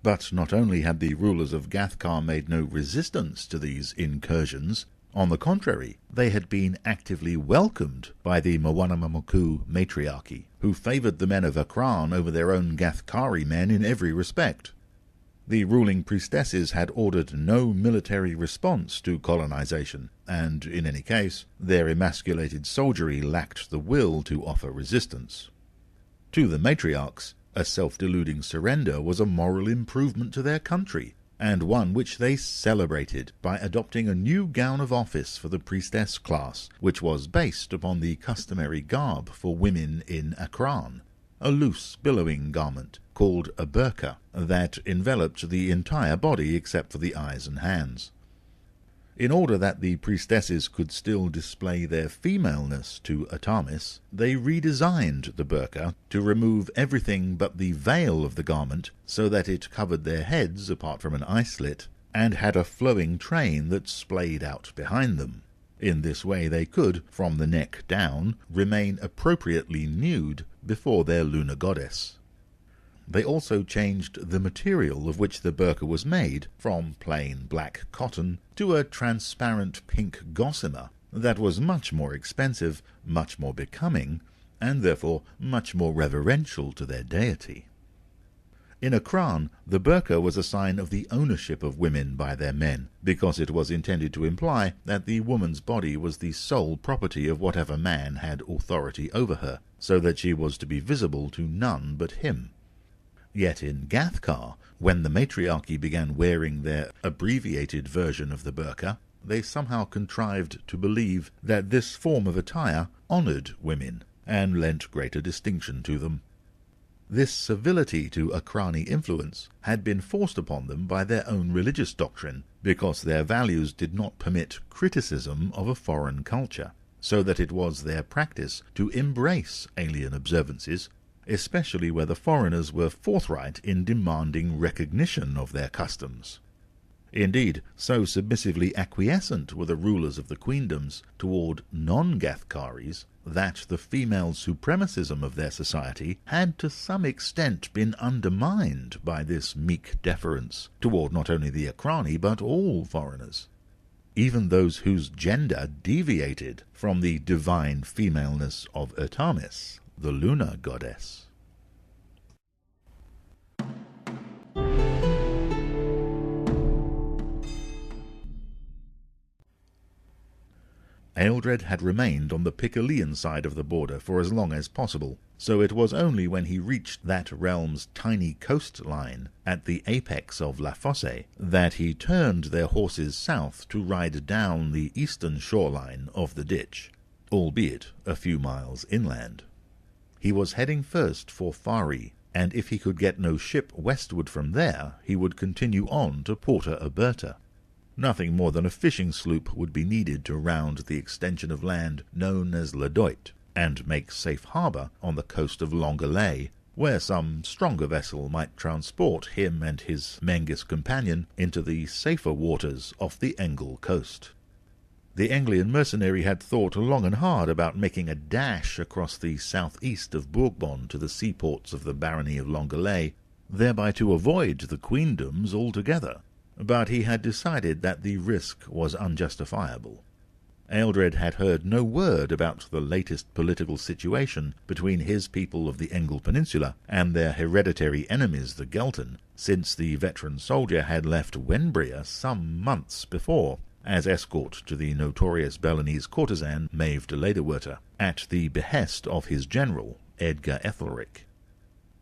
But not only had the rulers of Gathkar made no resistance to these incursions, on the contrary, they had been actively welcomed by the Mwanamamoku Matriarchy, who favoured the men of Akran over their own Gathkari men in every respect. The ruling priestesses had ordered no military response to colonization, and, in any case, their emasculated soldiery lacked the will to offer resistance. To the matriarchs, a self-deluding surrender was a moral improvement to their country, and one which they celebrated by adopting a new gown of office for the priestess class, which was based upon the customary garb for women in Akran, a loose, billowing garment called a burqa that enveloped the entire body except for the eyes and hands. In order that the priestesses could still display their femaleness to Artemis, they redesigned the burqa to remove everything but the veil of the garment so that it covered their heads apart from an eye slit, and had a flowing train that splayed out behind them. In this way they could, from the neck down, remain appropriately nude before their lunar goddess. They also changed the material of which the burqa was made, from plain black cotton to a transparent pink gossamer that was much more expensive, much more becoming, and therefore much more reverential to their deity. In Akran, the burqa was a sign of the ownership of women by their men, because it was intended to imply that the woman's body was the sole property of whatever man had authority over her, so that she was to be visible to none but him. Yet in Gathkar, when the matriarchy began wearing their abbreviated version of the burqa, they somehow contrived to believe that this form of attire honoured women, and lent greater distinction to them. This civility to Akrani influence had been forced upon them by their own religious doctrine, because their values did not permit criticism of a foreign culture, so that it was their practice to embrace alien observances, especially where the foreigners were forthright in demanding recognition of their customs. Indeed, so submissively acquiescent were the rulers of the queendoms toward non-Gathkaris that the female supremacism of their society had to some extent been undermined by this meek deference toward not only the Akrani but all foreigners, even those whose gender deviated from the divine femaleness of Artemis, the lunar goddess. Ealdred had remained on the Picolian side of the border for as long as possible, so it was only when he reached that realm's tiny coastline at the apex of La Fosse that he turned their horses south to ride down the eastern shoreline of the ditch, albeit a few miles inland. He was heading first for Fari, and if he could get no ship westward from there, he would continue on to Porta Aberta. Nothing more than a fishing sloop would be needed to round the extension of land known as Le Doit, and make safe harbour on the coast of Longueuil, where some stronger vessel might transport him and his Mengus companion into the safer waters off the Engle coast. The Anglian mercenary had thought long and hard about making a dash across the southeast of Bourbon to the seaports of the barony of Longueuil, thereby to avoid the queendoms altogether, but he had decided that the risk was unjustifiable. Ealdred had heard no word about the latest political situation between his people of the Engle Peninsula and their hereditary enemies, the Gelton, since the veteran soldier had left Wenbria some months before, as escort to the notorious Belenese courtesan Maeve de Lederwerter, at the behest of his general, Edgar Ethelric.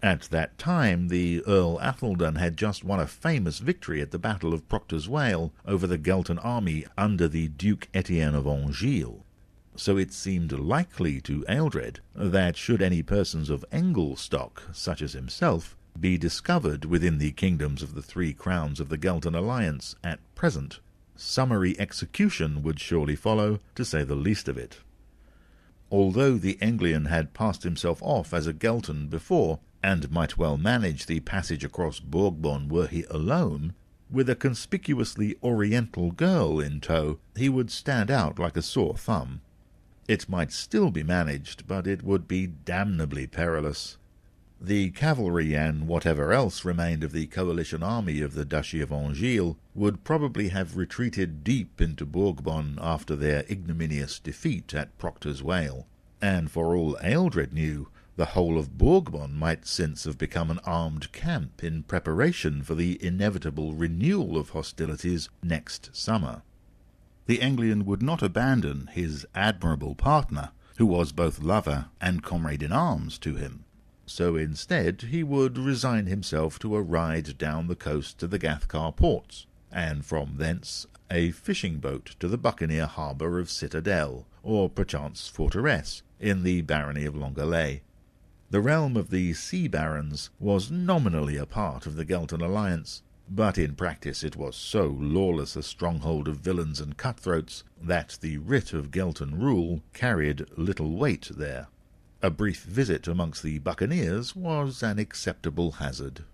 At that time the Earl Atheldan had just won a famous victory at the Battle of Proctor's Vale over the Gelton army under the Duke Etienne of Anjou, so it seemed likely to Ealdred that should any persons of Engle stock, such as himself, be discovered within the kingdoms of the three crowns of the Gelton alliance at present, summary execution would surely follow, to say the least of it. Although the Anglian had passed himself off as a Gelton before, and might well manage the passage across Bourbon were he alone, with a conspicuously oriental girl in tow, he would stand out like a sore thumb. It might still be managed, but it would be damnably perilous. The cavalry and whatever else remained of the coalition army of the Duchy of Anjou would probably have retreated deep into Bourbon after their ignominious defeat at Proctor's Vale, and for all Ealdred knew, the whole of Bourbon might since have become an armed camp in preparation for the inevitable renewal of hostilities next summer. The Anglian would not abandon his admirable partner, who was both lover and comrade-in-arms to him. So instead he would resign himself to a ride down the coast to the Gathkar ports, and from thence a fishing boat to the buccaneer harbour of Citadel, or perchance Fortress, in the barony of Longueuil. The realm of the sea barons was nominally a part of the Gelton alliance, but in practice it was so lawless a stronghold of villains and cutthroats that the writ of Gelton rule carried little weight there. A brief visit amongst the buccaneers was an acceptable hazard.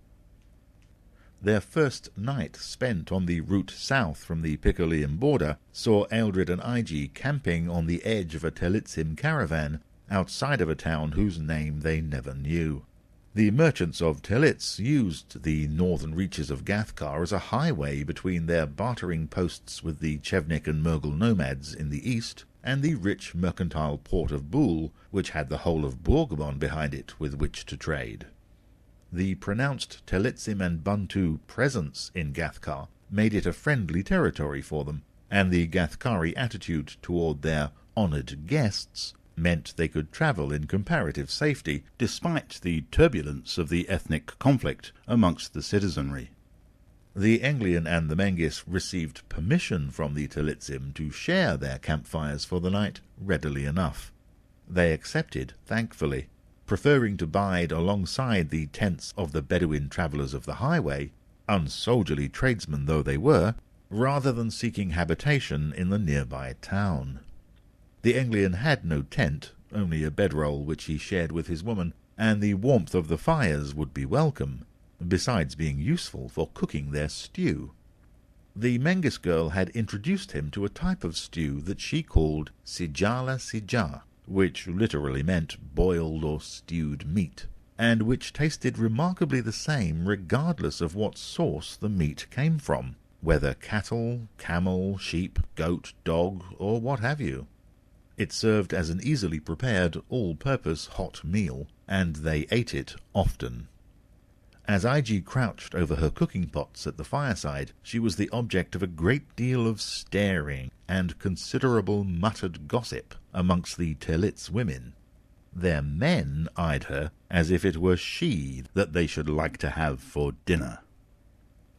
Their first night spent on the route south from the Picolean border saw Ealdred and Ig camping on the edge of a Telitzim caravan outside of a town whose name they never knew. The merchants of Telitz used the northern reaches of Gathkar as a highway between their bartering posts with the Chevnik and Murgle nomads in the east and the rich mercantile port of Boule, which had the whole of Bourbon behind it with which to trade. The pronounced Telitzim and Bantu presence in Gathkar made it a friendly territory for them, and the Gathkari attitude toward their honoured guests meant they could travel in comparative safety despite the turbulence of the ethnic conflict amongst the citizenry. The Anglian and the Mengis received permission from the Telitzim to share their campfires for the night readily enough. They accepted, thankfully, preferring to bide alongside the tents of the Bedouin travellers of the highway, unsoldierly tradesmen though they were, rather than seeking habitation in the nearby town. The Anglian had no tent, only a bedroll which he shared with his woman, and the warmth of the fires would be welcome, besides being useful for cooking their stew. The Mengis girl had introduced him to a type of stew that she called Sijala Sija, which literally meant boiled or stewed meat, and which tasted remarkably the same regardless of what source the meat came from, whether cattle, camel, sheep, goat, dog, or what have you. It served as an easily prepared, all-purpose hot meal, and they ate it often. As Ig crouched over her cooking pots at the fireside, she was the object of a great deal of staring and considerable muttered gossip amongst the Telitz women. Their men eyed her as if it were she that they should like to have for dinner.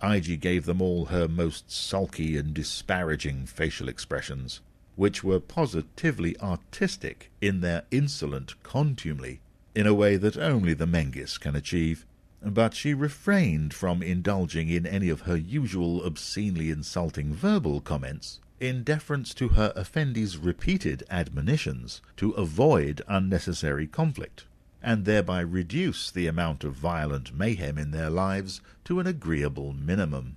Ig gave them all her most sulky and disparaging facial expressions, which were positively artistic in their insolent contumely, in a way that only the Mengis can achieve, but she refrained from indulging in any of her usual obscenely insulting verbal comments, in deference to her effendi's repeated admonitions to avoid unnecessary conflict, and thereby reduce the amount of violent mayhem in their lives to an agreeable minimum.